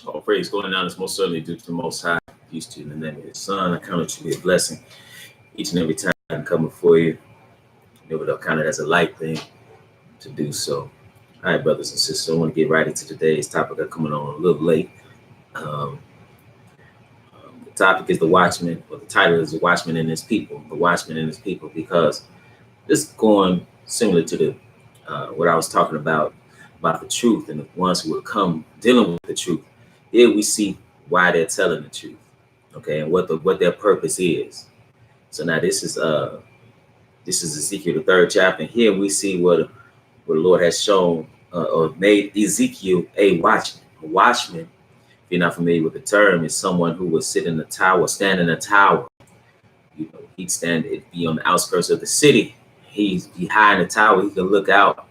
All praise going down is most certainly due to the Most High. Peace to you in the name of His Son. I count it to be a blessing each and every time I come before you. Never don't count it as a light thing to do so. All right, brothers and sisters, I want to get right into today's topic. I'm coming on a little late. Um, the topic is the Watchman, or the title is the Watchman and His People. The Watchman and His People, because this is going similar to the what I was talking about the truth and the ones who will come dealing with the truth. Here we see why they're telling the truth, okay, and what their purpose is. So now this is Ezekiel the 3rd chapter, and here we see what the Lord has shown or made Ezekiel a watchman. A watchman, if you're not familiar with the term, is someone who would sit in a tower, stand in a tower. You know, he'd be on the outskirts of the city. He's behind the tower. He could look out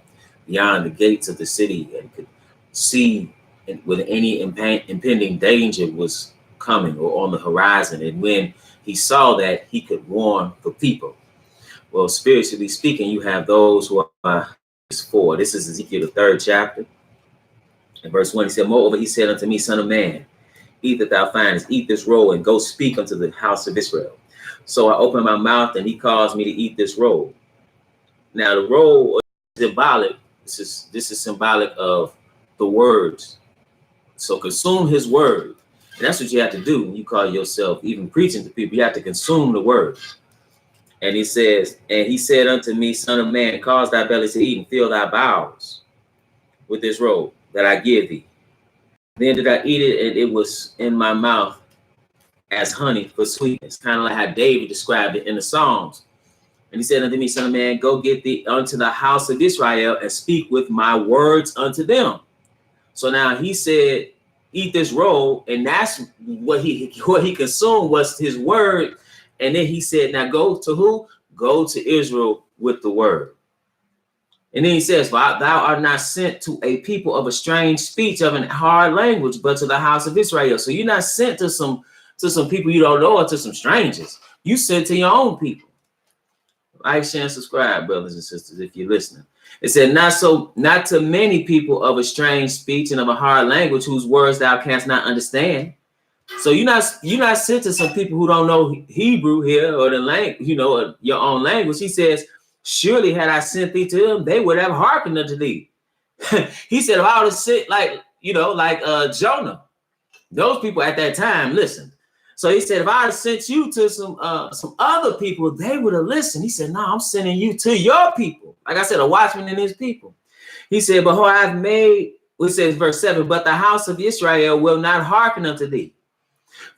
beyond the gates of the city and could see when any impending danger was coming or on the horizon. And when he saw that, he could warn the people. Well, spiritually speaking, you have those who are for. This is Ezekiel the 3rd chapter. In verse 1, he said, moreover, he said unto me, son of man, eat that thou findest, eat this roll, and go speak unto the house of Israel. So I opened my mouth, and he caused me to eat this roll. Now the roll is symbolic. This is symbolic of the words. So consume his word. And that's what you have to do when you call yourself even preaching to people. You have to consume the word. And he says, and he said unto me, son of man, cause thy belly to eat and fill thy bowels with this roll that I give thee. Then did I eat it, and it was in my mouth as honey for sweetness. Kind of like how David described it in the Psalms. And he said unto me, son of man, go get thee unto the house of Israel and speak with my words unto them. So now he said, eat this roll, and that's what he consumed was his word. And then he said, now go to who? Go to Israel with the word. And then he says, for thou art not sent to a people of a strange speech, of an hard language, but to the house of Israel. So you're not sent to some people you don't know, or to some strangers. You sent to your own people. Like, share, and subscribe, brothers and sisters, if you're listening. It said, not to many people of a strange speech and of a hard language, whose words thou canst not understand. So you're not sent to some people who don't know Hebrew here, or the language, or your own language. He says, surely had I sent thee to them, they would have hearkened unto thee. He said, if I would have sent like Jonah, those people at that time listened. So he said, if I had sent you to some other people, they would have listened. He said, no, I'm sending you to your people. Like I said, a watchman and his people. He said, behold, I've made, it says verse 7, but the house of Israel will not hearken unto thee,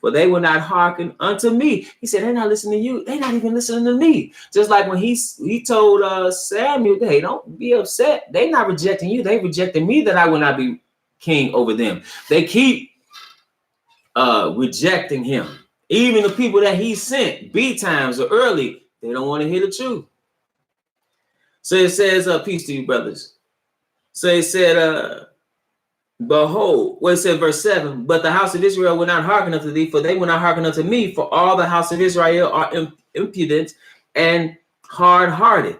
for they will not hearken unto me. He said, they're not listening to you. They're not even listening to me. Just like when he told Samuel, hey, don't be upset. They're not rejecting you. They rejected me, that I will not be king over them. They keep rejecting him. Even the people that he sent, B times or early, they don't want to hear the truth. So it says, peace to you, brothers. So it said, behold, it said verse 7, but the house of Israel will not hearken unto thee, for they will not hearken unto me, for all the house of Israel are impudent and hard-hearted.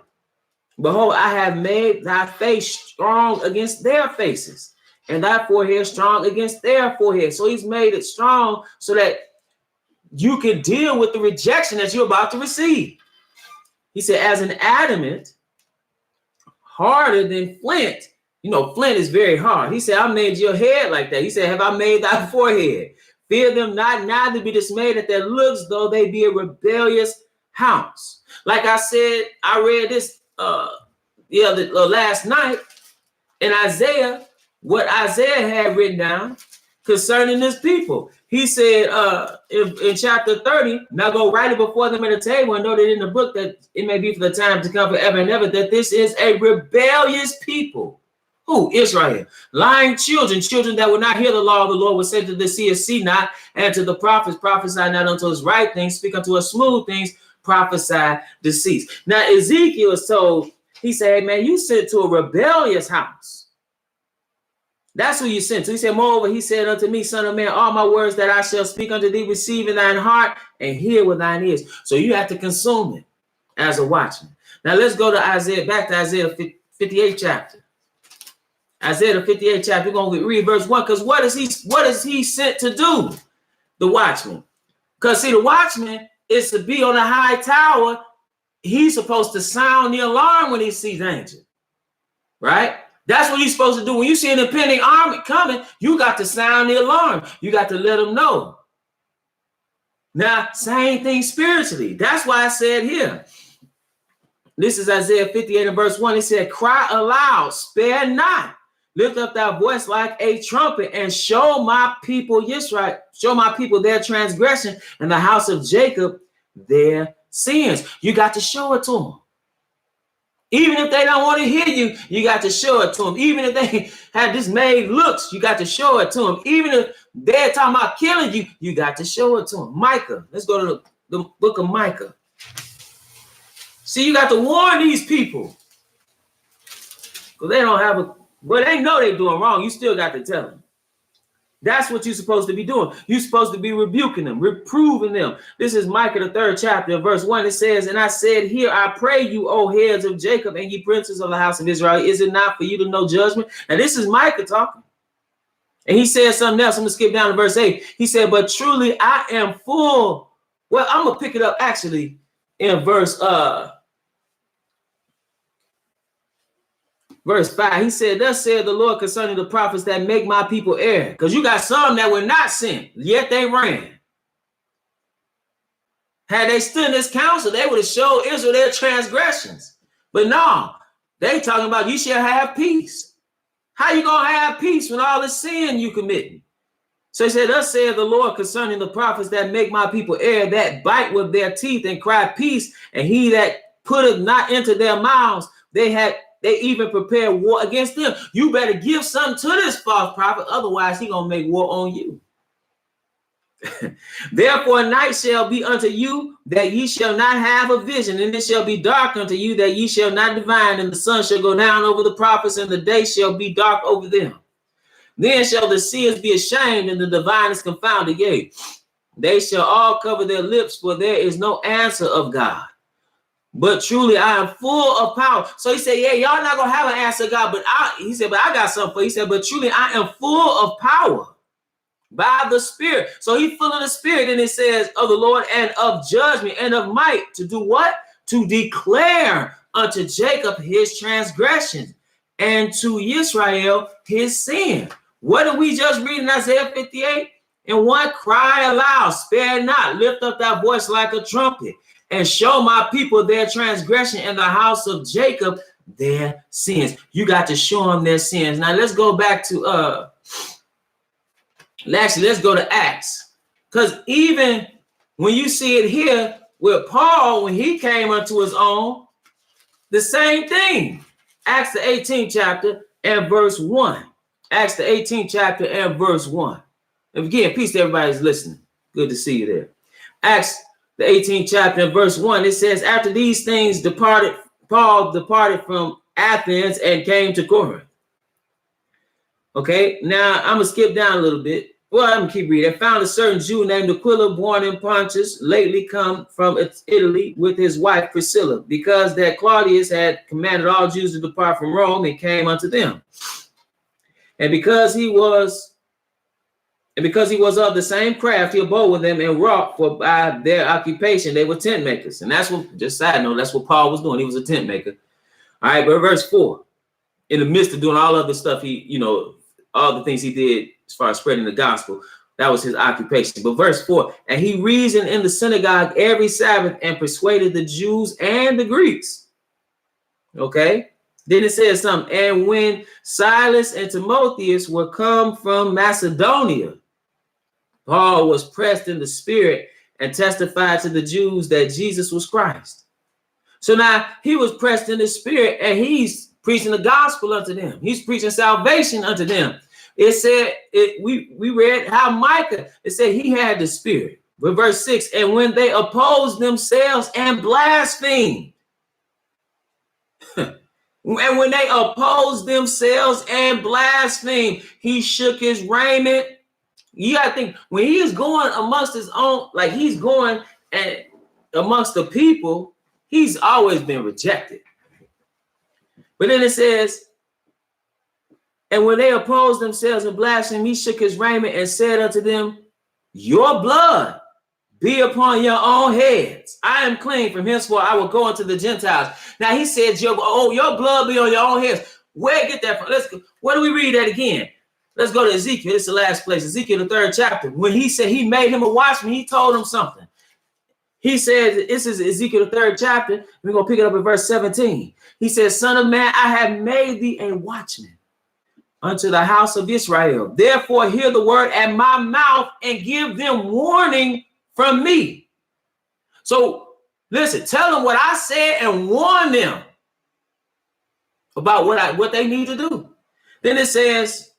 Behold, I have made thy face strong against their faces, and thy forehead strong against their forehead. So he's made it strong so that you can deal with the rejection that you're about to receive. He said, as an adamant, harder than flint. Flint is very hard. He said, I made your head like that. He said, have I made thy forehead? Fear them not, neither be dismayed at their looks, though they be a rebellious house. Like I said, I read this last night in Isaiah, what Isaiah had written down concerning this people. He said in chapter 30, now go write it before them at a table and note it in the book, that it may be for the time to come forever and ever, that this is a rebellious people. Who? Israel. Lying children that will not hear the law of the Lord, will say to the seer, see not, and to the prophets, prophesy not unto us right things, speak unto us smooth things, prophesy deceits. Now Ezekiel is told, he said, hey man, you sent to a rebellious house. That's who you sent to. He said, moreover, he said unto me, son of man, all my words that I shall speak unto thee, receive in thine heart and hear with thine ears. So you have to consume it as a watchman. Now let's go to Isaiah, back to Isaiah 58 chapter. Isaiah the 58th chapter, we're going to read verse 1, because what is he sent to do? The watchman. Because see, the watchman is to be on a high tower. He's supposed to sound the alarm when he sees danger. Right? That's what he's supposed to do. When you see an impending army coming, you got to sound the alarm. You got to let them know. Now, same thing spiritually. That's why I said here. This is Isaiah 58 and verse 1. It said, cry aloud, spare not. Lift up thy voice like a trumpet and show my people Israel, show my people their transgression and the house of Jacob their sins. You got to show it to them. Even if they don't want to hear you, you got to show it to them. Even if they have dismayed looks, you got to show it to them. Even if they're talking about killing you, you got to show it to them. Micah, let's go to the book of Micah. See, you got to warn these people. Because they don't have a, well, they know they're doing wrong. You still got to tell them. That's what you're supposed to be doing. You're supposed to be rebuking them, reproving them. This is Micah, the 3rd chapter, verse 1. It says, and I said, here I pray you, O heads of Jacob, and ye princes of the house of Israel. Is it not for you to know judgment? Now, this is Micah talking. And he said something else. I'm going to skip down to verse 8. He said, but truly I am full. Well, I'm going to pick it up actually in verse 5, he said, thus said the Lord concerning the prophets that make my people err. Because you got some that were not sent, yet they ran. Had they stood in this council, they would have showed Israel their transgressions. But no, they talking about you shall have peace. How you going to have peace when all the sin you committing? So he said, thus said the Lord concerning the prophets that make my people err, that bite with their teeth and cry peace, and he that putteth not into their mouths, they even prepare war against them. You better give something to this false prophet, otherwise he gonna make war on you. Therefore night shall be unto you, that ye shall not have a vision, and it shall be dark unto you, that ye shall not divine, and the sun shall go down over the prophets, and the day shall be dark over them. Then shall the seers be ashamed, and the diviners confounded. Yea, they shall all cover their lips, for there is no answer of God. But truly, I am full of power. So he said, yeah, y'all not going to have an answer, God. But he said, but I got something for you. He said, but truly, I am full of power by the Spirit. So he's full of the Spirit. And it says of the Lord and of judgment and of might to do what? To declare unto Jacob his transgression and to Israel his sin. What did we just read in Isaiah 58? And one, cry aloud, spare not, lift up thy voice like a trumpet, and show my people their transgression and the house of Jacob their sins. You got to show them their sins. Now let's go back to let's go to Acts. Because even when you see it here with Paul, when he came unto his own, the same thing. Acts the 18th chapter and verse 1. Acts the 18th chapter and verse 1. And again, peace to everybody who's listening. Good to see you there. Acts the 18th chapter and verse 1, it says, after these things Paul departed from Athens and came to Corinth. Okay, now I'm going to skip down a little bit. Well, I'm going to keep reading. I found a certain Jew named Aquila, born in Pontus, lately come from Italy with his wife Priscilla, because that Claudius had commanded all Jews to depart from Rome and came unto them. And because he was of the same craft, he abode with them and wrought, for by their occupation they were tent makers. And that's what, just side note, that's what Paul was doing. He was a tent maker. All right, but verse 4, in the midst of doing all of the stuff all the things he did as far as spreading the gospel, that was his occupation. But verse 4, and he reasoned in the synagogue every Sabbath and persuaded the Jews and the Greeks. Okay. Then it says something, and when Silas and Timotheus were come from Macedonia, Paul was pressed in the spirit and testified to the Jews that Jesus was Christ. So now he was pressed in the spirit and he's preaching the gospel unto them. He's preaching salvation unto them. It said, we read how Micah, it said he had the spirit. But verse 6, and when they opposed themselves and blasphemed, and when they opposed themselves and blasphemed, he shook his raiment. You got to think, when he is going amongst his own, like he's going and amongst the people, he's always been rejected. But then it says, And when they opposed themselves and blasphemed, he shook his raiment and said unto them, your blood be upon your own heads. I am clean. From henceforth I will go unto the Gentiles. Now he said, your blood be on your own heads. Where get that from? Let's go. Where do we read that again? Let's go to Ezekiel. It's the last place. Ezekiel, the 3rd chapter. When he said he made him a watchman, he told him something. He said, this is Ezekiel, the 3rd chapter. We're going to pick it up at verse 17. He says, son of man, I have made thee a watchman unto the house of Israel. Therefore, hear the word at my mouth and give them warning from me. So listen, tell them what I said and warn them about what they need to do. Then it says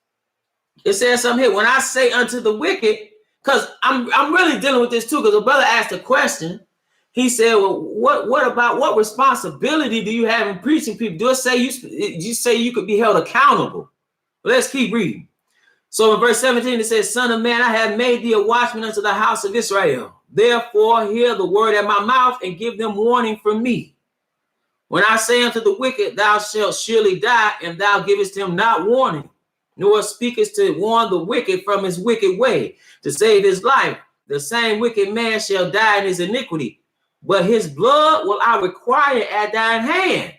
something here. When I say unto the wicked, because I'm really dealing with this too, because the brother asked a question. He said, well, what responsibility do you have in preaching people? Do it say you say you could be held accountable? Let's keep reading. So in verse 17, it says, son of man, I have made thee a watchman unto the house of Israel. Therefore, hear the word at my mouth and give them warning from me. When I say unto the wicked, thou shalt surely die, and thou givest him not warning, nor speakest to warn the wicked from his wicked way, to save his life, the same wicked man shall die in his iniquity, but his blood will I require at thine hand.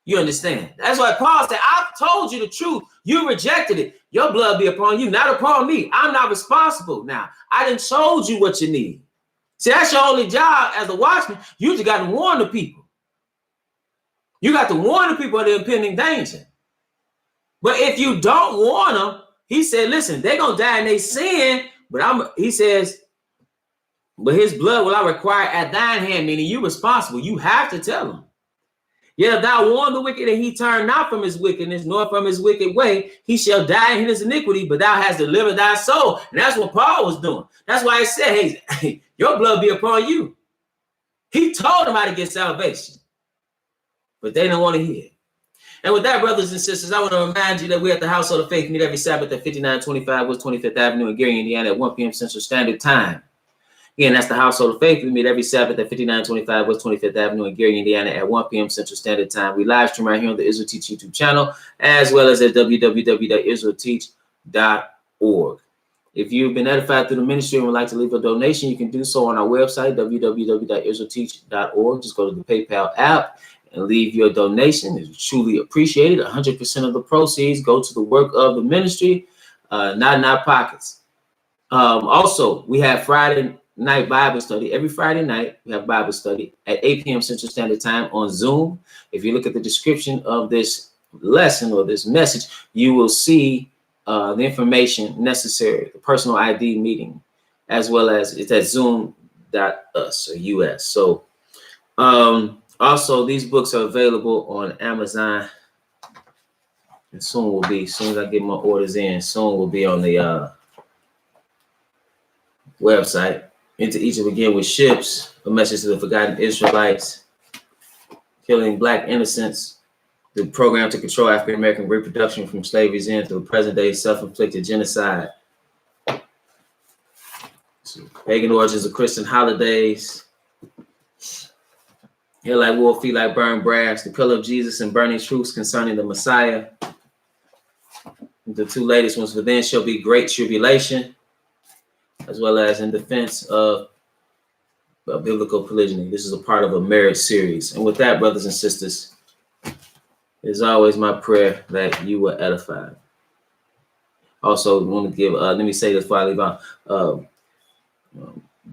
You understand? That's why Paul said, I've told you the truth. You rejected it. Your blood be upon you, not upon me. I'm not responsible now. I done told you what you need. See, that's your only job as a watchman. You just got to warn the people. You got to warn the people of the impending danger. But if you don't warn them, he said, listen, they're going to die in their sin. But he says, but his blood will I require at thine hand, meaning you responsible. You have to tell them. Yet if thou warn the wicked and he turn not from his wickedness, nor from his wicked way, he shall die in his iniquity, but thou hast delivered thy soul. And that's what Paul was doing. That's why he said, hey, your blood be upon you. He told them how to get salvation, but they don't want to hear. And with that, brothers and sisters, I want to remind you that we at the Household of Faith meet every Sabbath at 5925 West 25th Avenue in Gary, Indiana at 1 p.m. Central Standard Time. Again, that's the Household of Faith. We meet every Sabbath at 5925 West 25th Avenue in Gary, Indiana at 1 p.m. Central Standard Time. We live stream right here on the Israel Teach YouTube channel, as well as at www.israelteach.org. If you've been edified through the ministry and would like to leave a donation, you can do so on our website, www.israelteach.org. Just go to the PayPal app and leave your donation. It's truly appreciated. 100% of the proceeds go to the work of the ministry, not in our pockets. Also, we have Friday night Bible study. Every Friday night, we have Bible study at 8 p.m. Central Standard Time on Zoom. If you look at the description of this lesson or this message, you will see the information necessary, the personal ID meeting, as well as it's at zoom.us or US. So also, these books are available on Amazon. And soon as I get my orders in, soon will be on the website. Into Egypt again with ships, a message to the forgotten Israelites, killing black innocents, the program to control African American reproduction from slavery's end to the present day self-inflicted genocide. So, pagan origins of Christian holidays. Hair like wool, feet like burned brass, the color of Jesus and burning truths concerning the Messiah. The two latest ones, for then shall be great tribulation, as well as in defense of biblical polygyny. This is a part of a marriage series. And with that, brothers and sisters, it is always my prayer that you were edified. Also, I want to give, let me say this before I leave out,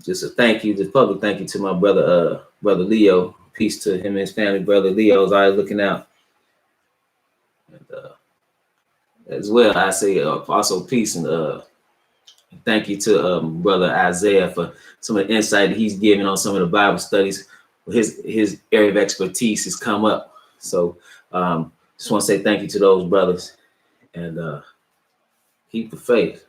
just a thank you, just public thank you to my brother, Brother Leo. Peace to him and his family. Brother Leo is always looking out. And, as well, I say also peace and thank you to Brother Isaiah for some of the insight that he's giving on some of the Bible studies. His area of expertise has come up. So just want to say thank you to those brothers and keep the faith.